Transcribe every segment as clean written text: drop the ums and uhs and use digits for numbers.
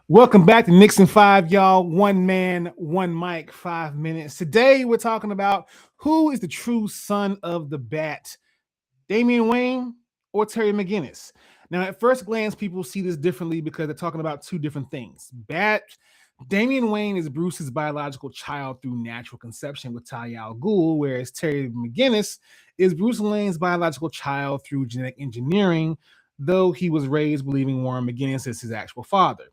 Welcome back to NIX in 5, y'all. One man, one mic, 5 minutes. Today, we're talking about who is the true son of the bat, Damian Wayne or Terry McGinnis. Now, at first glance, people see this differently because they're talking about two different things. Damian Wayne is Bruce's biological child through natural conception with Talia al Ghul, whereas Terry McGinnis is Bruce Wayne's biological child through genetic engineering, though he was raised believing Warren McGinnis is his actual father.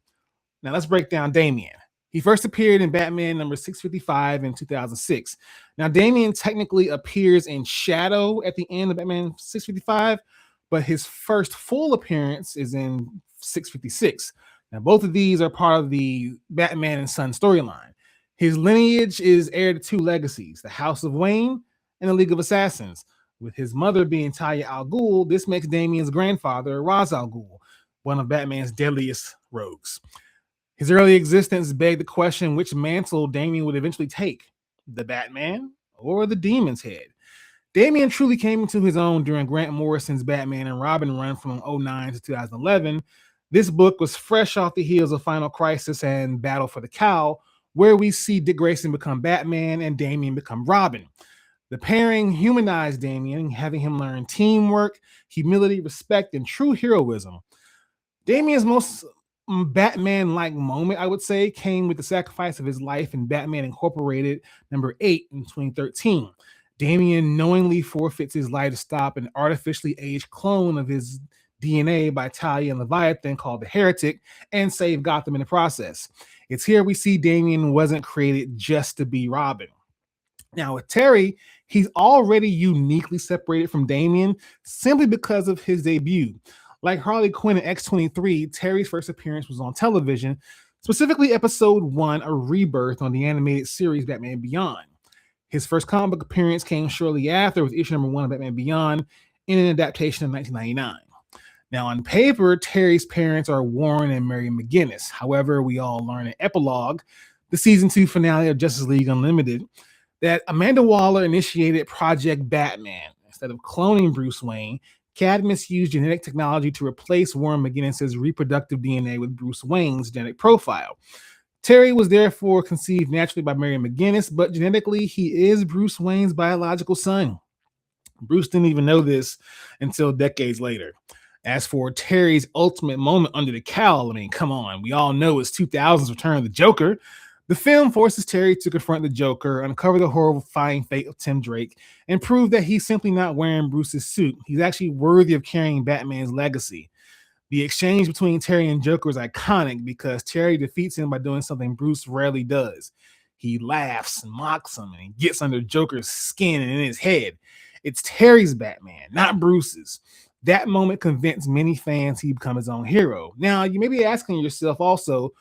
Now let's break down Damian. He first appeared in Batman number 655 in 2006. Now, Damian technically appears in shadow at the end of Batman 655, but his first full appearance is in 656. Now, both of these are part of the Batman and Son storyline. His lineage is heir to two legacies, the House of Wayne and the League of Assassins. With his mother being Talia al Ghul, this makes Damian's grandfather Ra's al Ghul, one of Batman's deadliest rogues. His early existence begged the question which mantle Damian would eventually take, the Batman or the Demon's Head. Damian truly came into his own during Grant Morrison's Batman and Robin run from 2009 to 2011. This book was fresh off the heels of Final Crisis and Battle for the Cowl, where we see Dick Grayson become Batman and Damian become Robin. The pairing humanized Damian, having him learn teamwork, humility, respect, and true heroism. Damian's most Batman-like moment, I would say, came with the sacrifice of his life in Batman Incorporated number 8 in 2013. Damian knowingly forfeits his life to stop an artificially aged clone of his DNA by Talia and Leviathan called the Heretic and save Gotham in the process. It's here we see Damian wasn't created just to be Robin. Now, with Terry, he's already uniquely separated from Damian simply because of his debut. Like Harley Quinn in X-23, Terry's first appearance was on television, specifically episode 1, A Rebirth, on the animated series Batman Beyond. His first comic book appearance came shortly after with issue number 1 of Batman Beyond in an adaptation in 1999. Now, on paper, Terry's parents are Warren and Mary McGinnis. However, we all learn in Epilogue, the season 2 finale of Justice League Unlimited, that Amanda Waller initiated Project Batman. Instead of cloning Bruce Wayne, Cadmus used genetic technology to replace Warren McGinnis' reproductive DNA with Bruce Wayne's genetic profile. Terry was therefore conceived naturally by Mary McGinnis, but genetically, he is Bruce Wayne's biological son. Bruce didn't even know this until decades later. As for Terry's ultimate moment under the cowl, I mean, come on, we all know it's 2000's Return of the Joker. The film forces Terry to confront the Joker, uncover the horrifying fate of Tim Drake, and prove that he's simply not wearing Bruce's suit. He's actually worthy of carrying Batman's legacy. The exchange between Terry and Joker is iconic because Terry defeats him by doing something Bruce rarely does. He laughs and mocks him, and he gets under Joker's skin and in his head. It's Terry's Batman, not Bruce's. That moment convinced many fans he'd become his own hero. Now, you may be asking yourself also,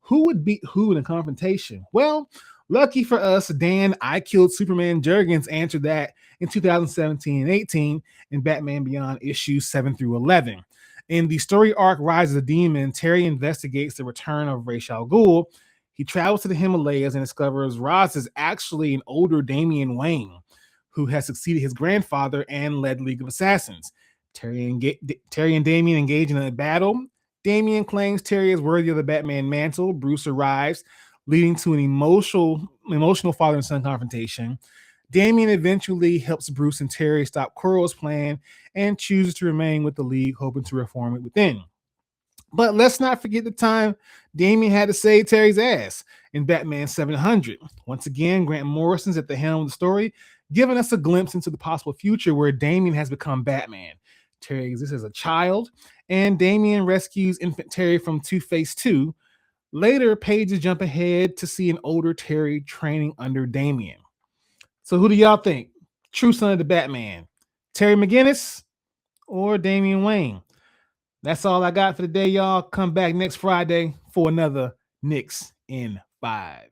who would beat who in a confrontation? Well, lucky for us, Dan I Killed Superman Jurgens answered that in 2017 and 18 in Batman Beyond issues 7 through 11. In the story arc Rise of the Demon, Terry investigates the return of Ra's al Ghul. He travels to the Himalayas and discovers Ra's is actually an older Damian Wayne who has succeeded his grandfather and led League of Assassins. Terry and Damian engage in a battle. Damian claims Terry is worthy of the Batman mantle. Bruce arrives, leading to an emotional father and son confrontation. Damian eventually helps Bruce and Terry stop Quirrell's plan and chooses to remain with the League, hoping to reform it within. But let's not forget the time Damian had to save Terry's ass in Batman 700. Once again, Grant Morrison's at the helm of the story, giving us a glimpse into the possible future where Damian has become Batman. Terry exists as a child, and Damian rescues infant Terry from Two-Face 2. Later, pages jump ahead to see an older Terry training under Damian. So who do y'all think? True son of the Batman, Terry McGinnis or Damian Wayne? That's all I got for today, y'all. Come back next Friday for another NIX in 5.